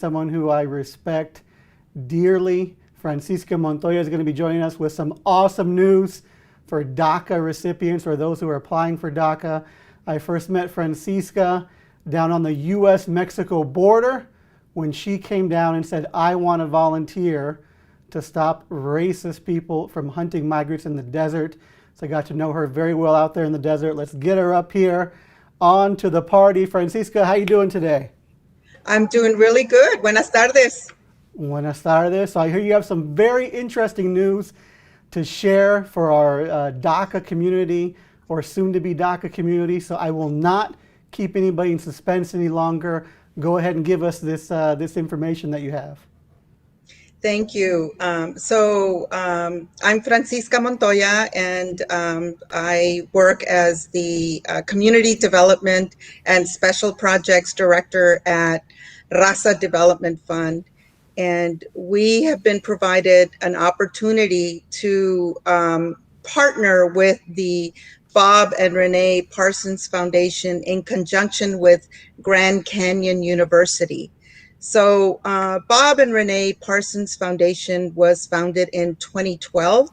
someone who I respect dearly. Francisca Montoya is going to be joining us with some awesome news for DACA recipients or those who are applying for DACA. I first met Francisca down on the U.S.-Mexico border when she came down and said, I want to volunteer to stop racist people from hunting migrants in the desert. So I got to know her very well out there in the desert. Let's get her up here on to the party. Francisca, how you doing today? I'm doing really good. Buenas tardes. Buenas tardes. So I hear you have some very interesting news to share for our DACA community or soon to be DACA community. So I will not keep anybody in suspense any longer. Go ahead and give us this information that you have. Thank you. I'm Francisca Montoya, and I work as the Community Development and Special Projects Director at Raza Development Fund. And we have been provided an opportunity to partner with the Bob and Renee Parsons Foundation in conjunction with Grand Canyon University. So Bob and Renee Parsons Foundation was founded in 2012.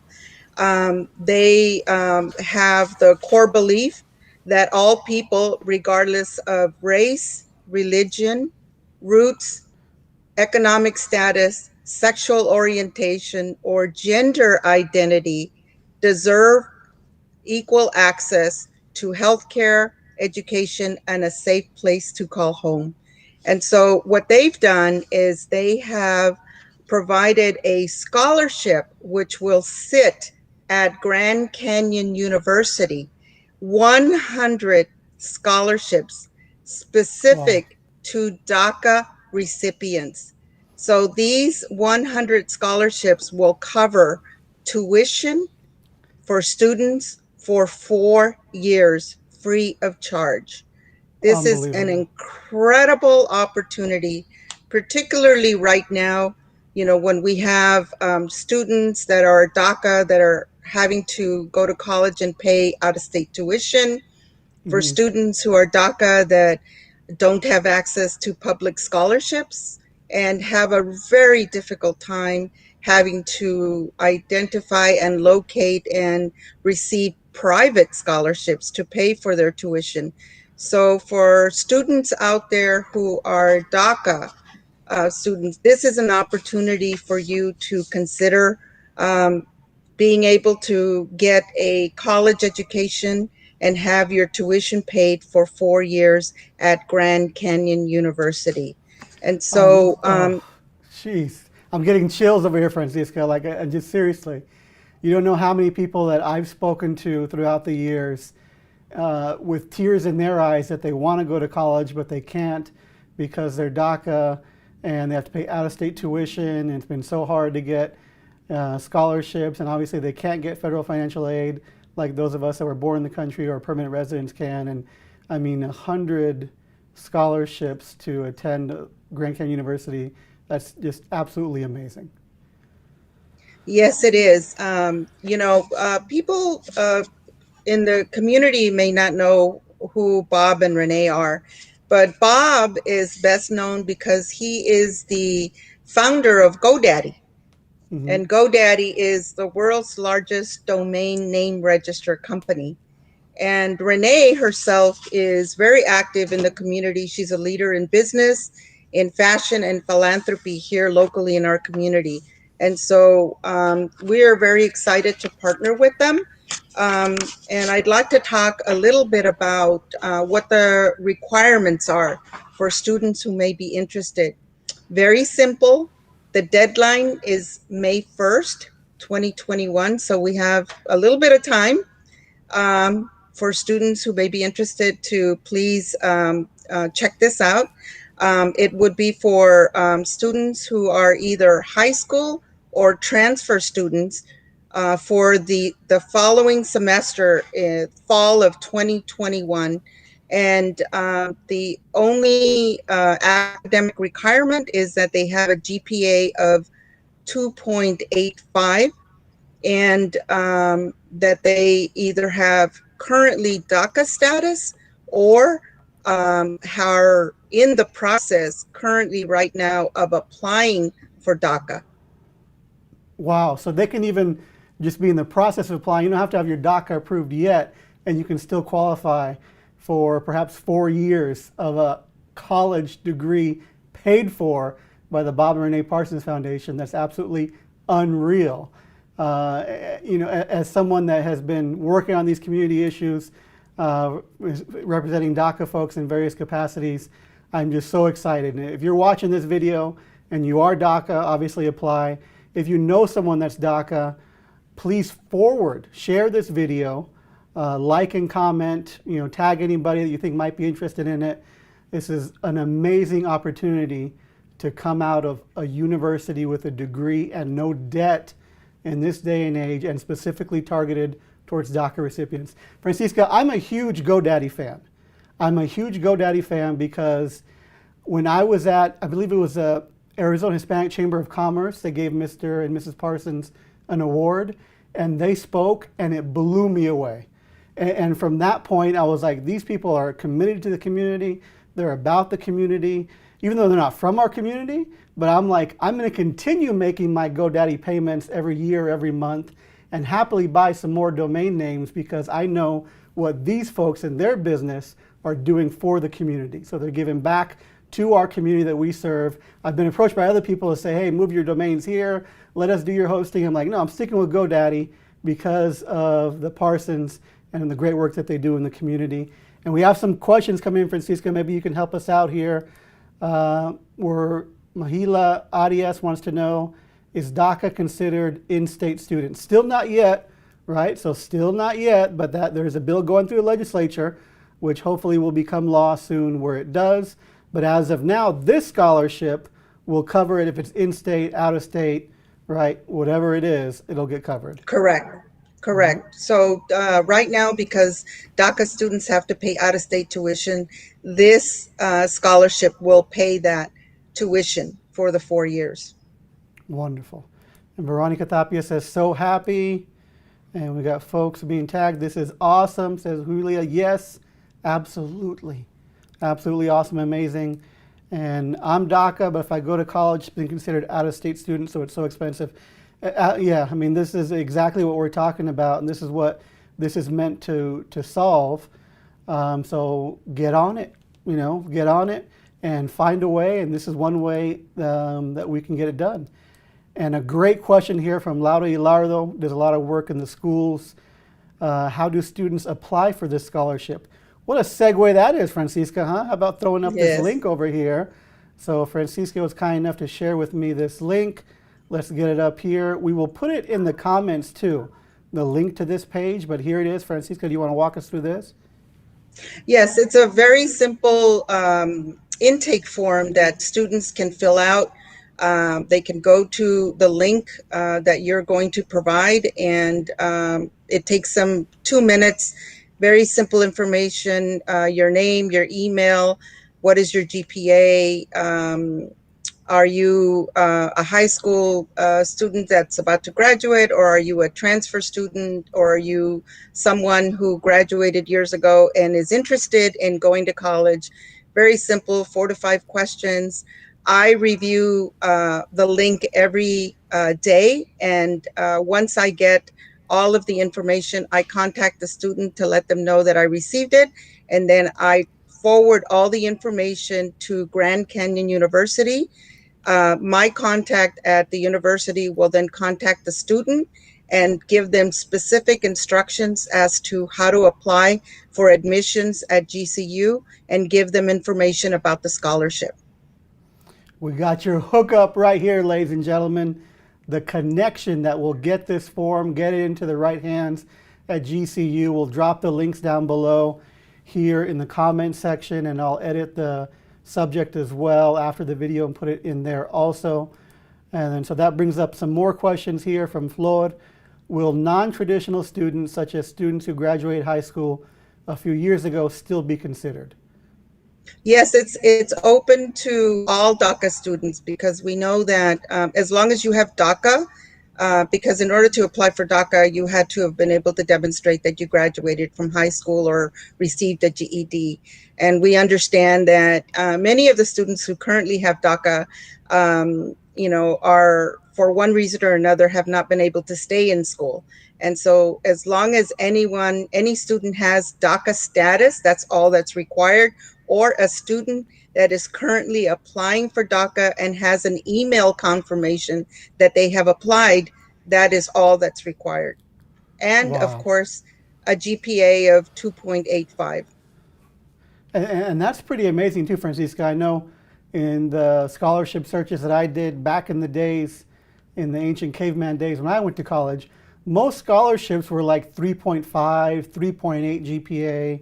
They have the core belief that all people, regardless of race, religion, roots, economic status, sexual orientation, or gender identity, deserve equal access to healthcare, education, and a safe place to call home. And so what they've done is they have provided a scholarship which will sit at Grand Canyon University, 100 scholarships Wow. specific to DACA recipients. So these 100 scholarships will cover tuition for students for 4 years free of charge. This is an Unbelievable. incredible opportunity, particularly right now, when we have students that are DACA that are having to go to college and pay out-of-state tuition, for Mhm. students who are DACA that don't have access to public scholarships and have a very difficult time having to identify and locate and receive private scholarships to pay for their tuition. So for students out there who are DACA students, this is an opportunity for you to consider um, being able to get a college education and have your tuition paid for 4 years at Grand Canyon University. And so, Oh, jeez. I'm getting chills over here, Francisca. Like, just seriously, you don't know how many people that I've spoken to throughout the years with tears in their eyes that they want to go to college, but they can't because they're DACA and they have to pay out of state tuition. And it's been so hard to get scholarships. And obviously, they can't get federal financial aid like those of us that were born in the country or permanent residents can. And I mean, 100 scholarships to attend Grand Canyon University. That's just absolutely amazing. yes, it is. People in the community may not know who Bob and Renee are, but Bob is best known because he is the founder of GoDaddy. Hmm. And GoDaddy is the world's largest domain name register company. And Renee herself is very active in the community. She's a leader in business, in fashion, and philanthropy here locally in our community. And so we are very excited to partner with them. Um, and I'd like to talk a little bit about what the requirements are for students who may be interested. Very simple. The deadline is May 1st, 2021. So we have a little bit of time for students who may be interested to please check this out. It would be for students who are either high school or transfer students for the following semester, fall of 2021. And the only academic requirement is that they have a GPA of 2.85 and that they either have currently DACA status or in the process currently right now of applying for DACA. Wow. So they can even just be in the process of applying. You don't have to have your DACA approved yet, and you can still qualify for perhaps 4 years of a college degree paid for by the Bob and Renee Parsons Foundation. That's absolutely unreal. As someone that has been working on these community issues, representing DACA folks in various capacities, I'm just so excited. And if you're watching this video and you are DACA, obviously apply. If you know someone that's DACA, please share this video, like and comment, tag anybody that you think might be interested in it. This is an amazing opportunity to come out of a university with a degree and no debt in this day and age, and specifically targeted towards DACA recipients. Francisca, I'm a huge GoDaddy fan. I'm a huge GoDaddy fan because when I was at, I believe it was Arizona Hispanic Chamber of Commerce, they gave Mr. and Mrs. Parsons an award, and they spoke, and it blew me away. And from that point, I was like, these people are committed to the community. They're about the community, even though they're not from our community. But I'm like, I'm going to continue making my GoDaddy payments every year, every month, and happily buy some more domain names because I know what these folks in their business are doing for the community. So they're giving back to our community that we serve. I've been approached by other people to say, hey, move your domains here. Let us do your hosting. I'm like, no, I'm sticking with GoDaddy because of the Parsons and the great work that they do in the community. And we have some questions coming in, Francisca. Maybe you can help us out here. Where Mahila Arias wants to know, is DACA considered in-state students? Still not yet, right? So still not yet, but there's a bill going through the legislature, which hopefully will become law soon where it does. But as of now, this scholarship will cover it if it's in-state, out-of-state, right? Whatever it is, it'll get covered. Correct. So right now, because DACA students have to pay out-of-state tuition, this scholarship will pay that tuition for the 4 years. Wonderful. And Veronica Tapia says, so happy. And we got folks being tagged. This is awesome, says Julia. Yes, absolutely. Absolutely awesome, amazing. And I'm DACA, but if I go to college, it's been considered out-of-state student, so it's so expensive. Yeah, I mean, this is exactly what we're talking about, and this is what this is meant to solve. So get on it, get on it and find a way, and this is one way that we can get it done. And a great question here from Laura Ilardo, does a lot of work in the schools. How do students apply for this scholarship? What a segue that is, Francisca, huh? How about throwing up this link over here? So Francisca was kind enough to share with me this link. Let's get it up here. We will put it in the comments too, the link to this page, but here it is. Francisca, do you want to walk us through this? Yes, it's a very simple intake form that students can fill out. They can go to the link that you're going to provide, and it takes them 2 minutes. Very simple information, your name, your email, what is your GPA, are you a high school student that's about to graduate, or are you a transfer student, or are you someone who graduated years ago and is interested in going to college? Very simple, 4 to 5 questions. I review the link every day, and once I get all of the information, I contact the student to let them know that I received it, and then I forward all the information to Grand Canyon University. My contact at the university will then contact the student and give them specific instructions as to how to apply for admissions at GCU and give them information about the scholarship. We got your hookup right here, ladies and gentlemen. The connection that will get this form, get it into the right hands at GCU. We'll drop the links down below here in the comment section, and I'll edit the subject as well after the video and put it in there also. And then so that brings up some more questions here from Flor. Will non-traditional students, such as students who graduated high school a few years ago, still be considered? Yes, it's open to all DACA students, because we know that as long as you have DACA, because in order to apply for DACA, you had to have been able to demonstrate that you graduated from high school or received a GED. And we understand that many of the students who currently have DACA, are, for one reason or another, have not been able to stay in school. And so as long as any student has DACA status, that's all that's required, or a student that is currently applying for DACA and has an email confirmation that they have applied, that is all that's required. And of Wow. course, a GPA of 2.85. And that's pretty amazing too, Francisca. I know in the scholarship searches that I did back in the days, in the ancient caveman days when I went to college, most scholarships were like 3.5, 3.8 GPA.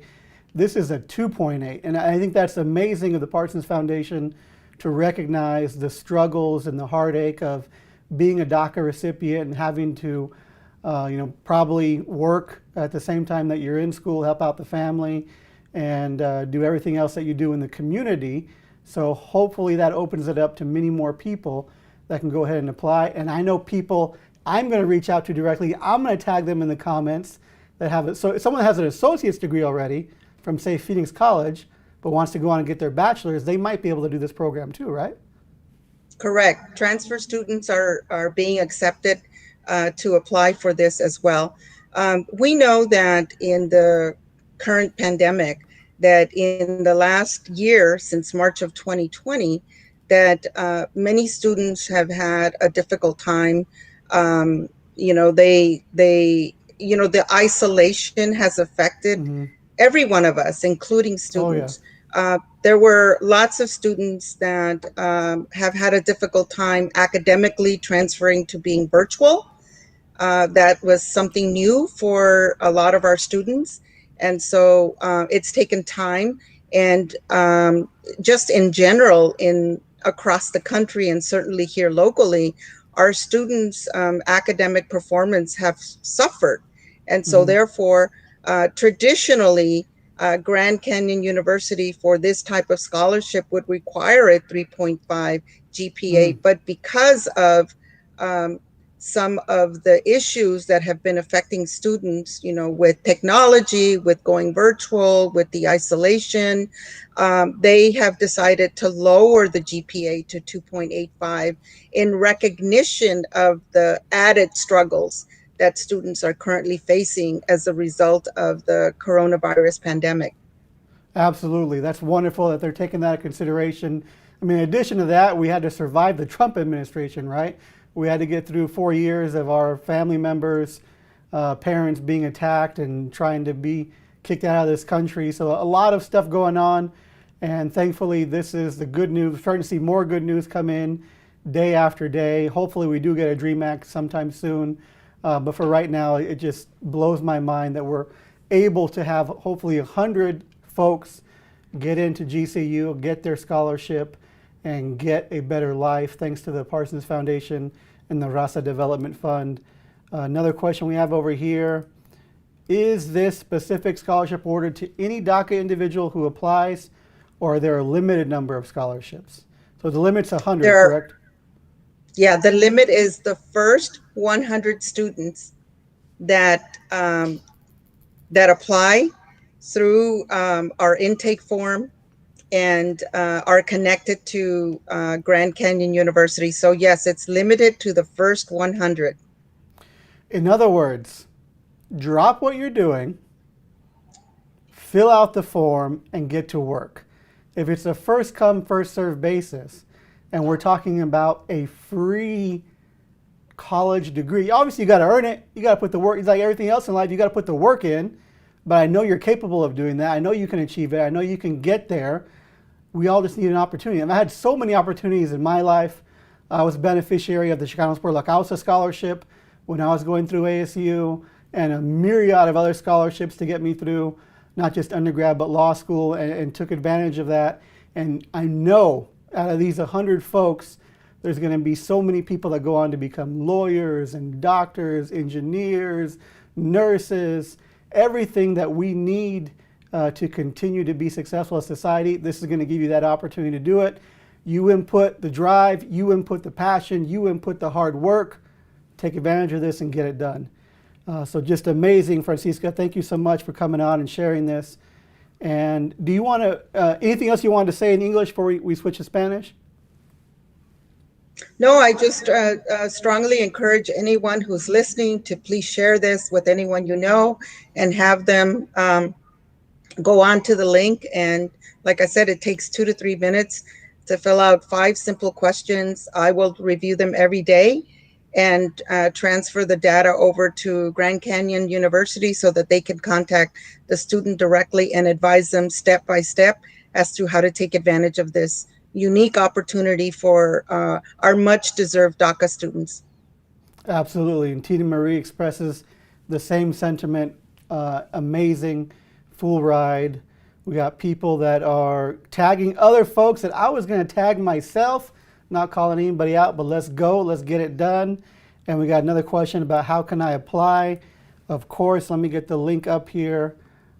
This is a 2.8. And I think that's amazing of the Parsons Foundation to recognize the struggles and the heartache of being a DACA recipient and having to, probably work at the same time that you're in school, help out the family, and do everything else that you do in the community. So hopefully that opens it up to many more people that can go ahead and apply. And I know people I'm going to reach out to directly. I'm going to tag them in the comments that have it. So if someone has an associate's degree already from, say, Phoenix College, but wants to go on and get their bachelor's, they might be able to do this program too, right? Correct. Transfer students are being accepted to apply for this as well. We know that in the current pandemic, that in the last year, since March of 2020, that many students have had a difficult time. The isolation has affected every one of us, including students. Oh, yeah. There were lots of students that have had a difficult time academically transferring to being virtual. That was something new for a lot of our students. And so it's taken time, and just in general, across the country and certainly here locally, our students' academic performance have suffered. And so therefore, traditionally, Grand Canyon University for this type of scholarship would require a 3.5 GPA, but because of some of the issues that have been affecting students, with technology, with going virtual, with the isolation, they have decided to lower the GPA to 2.85 in recognition of the added struggles that students are currently facing as a result of the coronavirus pandemic. Absolutely. That's wonderful that they're taking that into consideration. I mean, in addition to that, we had to survive the Trump administration, right? We had to get through 4 years of our family members, parents being attacked and trying to be kicked out of this country. So a lot of stuff going on. And thankfully, this is the good news. We're starting to see more good news come in day after day. Hopefully, we do get a DREAM Act sometime soon. But for right now, it just blows my mind that we're able to have hopefully 100 folks get into GCU, get their scholarship, and get a better life thanks to the Parsons Foundation and the Raza Development Fund. Another question we have over here, is this specific scholarship awarded to any DACA individual who applies, or are there a limited number of scholarships? So the limit's 100, correct? Yeah, the limit is the first 100 students that that apply through our intake form and are connected to Grand Canyon University. So yes, it's limited to the first 100. In other words, drop what you're doing, fill out the form, and get to work. If it's a first come, first served basis, and we're talking about a free college degree, obviously you got to earn it. You got to put the work. It's like everything else in life, you got to put the work in. But I know you're capable of doing that. I know you can achieve it. I know you can get there. We all just need an opportunity. And I had so many opportunities in my life. I was a beneficiary of the Chicano Sport La Causa Scholarship when I was going through ASU, and a myriad of other scholarships to get me through, not just undergrad, but law school, and took advantage of that. And I know out of these 100 folks, there's going to be so many people that go on to become lawyers and doctors, engineers, nurses, everything that we need to continue to be successful as society. This is going to give you that opportunity to do it. You input the drive, you input the passion, you input the hard work. take advantage of this and get it done. So just amazing, Francisca. Thank you so much for coming on and sharing this. And do you want to, anything else you wanted to say in English before we switch to Spanish? No, I just strongly encourage anyone who's listening to please share this with anyone you know and have them go on to the link. And like I said, it takes 2 to 3 minutes to fill out 5 simple questions. I will review them every day and transfer the data over to Grand Canyon University so that they can contact the student directly and advise them step by step as to how to take advantage of this unique opportunity for our much deserved DACA students. Absolutely. And Tina Marie expresses the same sentiment. Amazing, full ride. We got people that are tagging other folks that I was going to tag myself, not calling anybody out, but let's go, let's get it done. And we got another question about how can I apply. Of course, let me get the link up here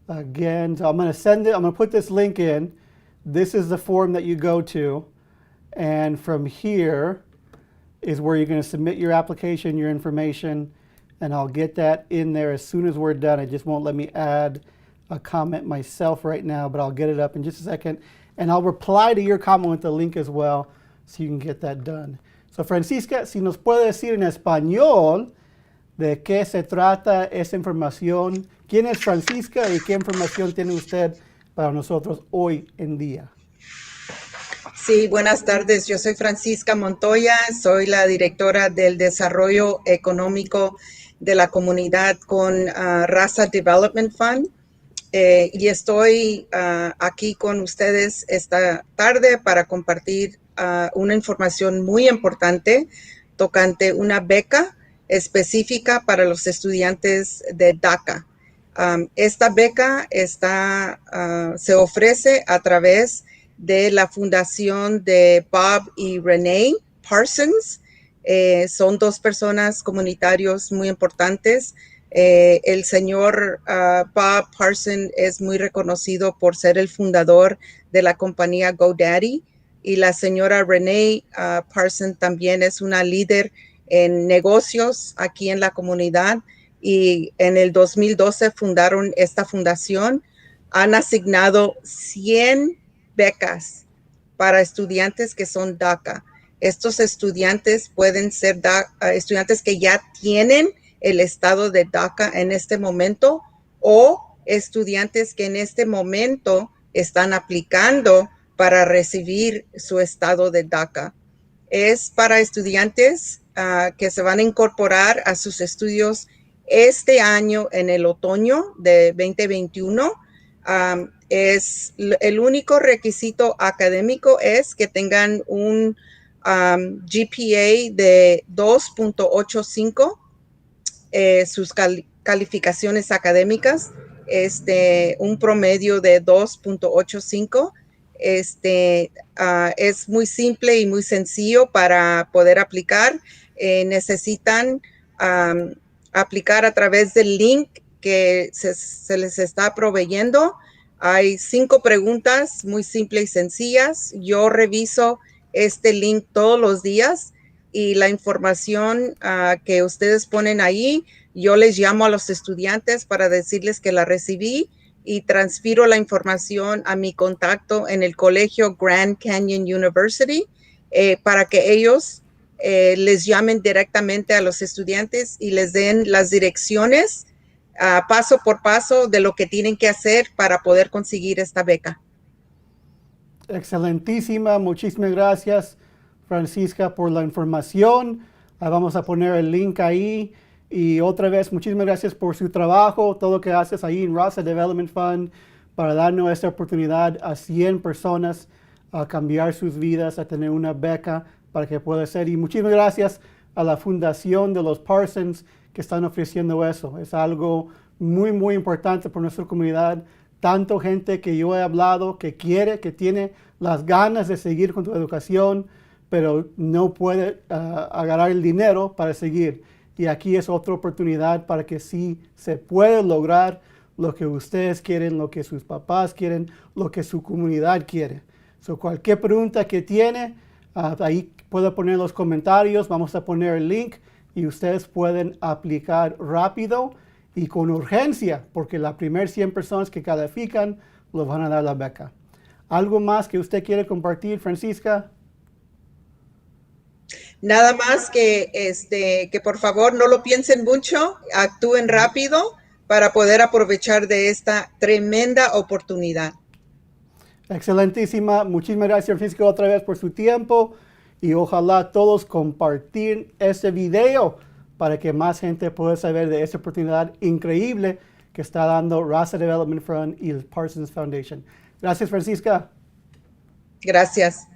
again. So I'm going to send it, I'm going to put this link in. This is the form that you go to. And from here is where you're going to submit your application, your information, and I'll get that in there as soon as we're done. It just won't let me add a comment myself right now, but I'll get it up in just a second. And I'll reply to your comment with the link as well so you can get that done. So Francisca, si nos puede decir en español de qué se trata esa información, quién es Francisca y qué información tiene usted para nosotros hoy en día. Sí, buenas tardes. Yo soy Francisca Montoya, soy la directora del desarrollo económico de la comunidad con Raza Development Fund. Y estoy aquí con ustedes esta tarde para compartir una información muy importante tocante una beca específica para los estudiantes de DACA. Esta beca se ofrece a través de la fundación de Bob y Renee Parsons. Son 2 personas comunitarios muy importantes. El señor Bob Parsons es muy reconocido por ser el fundador de la compañía GoDaddy y la señora Renee Parsons también es una líder en negocios aquí en la comunidad y en el 2012 fundaron esta fundación. Han asignado 100 becas para estudiantes que son DACA. Estos estudiantes pueden ser estudiantes que ya tienen el estado de DACA en este momento o estudiantes que en este momento están aplicando para recibir su estado de DACA. Es para estudiantes que se van a incorporar a sus estudios este año en el otoño de 2021. Es el único requisito académico es que tengan un GPA de 2.85. Sus calificaciones académicas, un promedio de 2.85. Es muy simple y muy sencillo para poder aplicar. Necesitan aplicar a través del link que se les está proveyendo. Hay 5 preguntas muy simples y sencillas. Yo reviso este link todos los días y la información que ustedes ponen ahí, yo les llamo a los estudiantes para decirles que la recibí y transfiero la información a mi contacto en el colegio Grand Canyon University para que ellos les llamen directamente a los estudiantes y les den las direcciones paso por paso de lo que tienen que hacer para poder conseguir esta beca. Excelentísima, muchísimas gracias Francisca por la información. Vamos a poner el link ahí y otra vez muchísimas gracias por su trabajo, todo lo que haces ahí en Raza Development Fund para darnos esta oportunidad a 100 personas a cambiar sus vidas, a tener una beca para que pueda ser. Y muchísimas gracias a la fundación de los Parsons que están ofreciendo eso. Es algo muy, muy importante por nuestra comunidad. Tanto gente que yo he hablado que quiere, que tiene las ganas de seguir con tu educación, pero no puede agarrar el dinero para seguir. Y aquí es otra oportunidad para que sí se puede lograr lo que ustedes quieren, lo que sus papás quieren, lo que su comunidad quiere. So, cualquier pregunta que tiene, ahí puede poner los comentarios. Vamos a poner el link y ustedes pueden aplicar rápido y con urgencia, porque las primeras 100 personas que califican los van a dar la beca. ¿Algo más que usted quiere compartir, Francisca? Nada más que por favor no lo piensen mucho, actúen rápido para poder aprovechar de esta tremenda oportunidad. Excelentísima. Muchísimas gracias, Francisca, otra vez por su tiempo y ojalá todos compartir este video para que más gente pueda saber de esta oportunidad increíble que está dando Raza Development Fund y el Parsons Foundation. Gracias, Francisca. Gracias.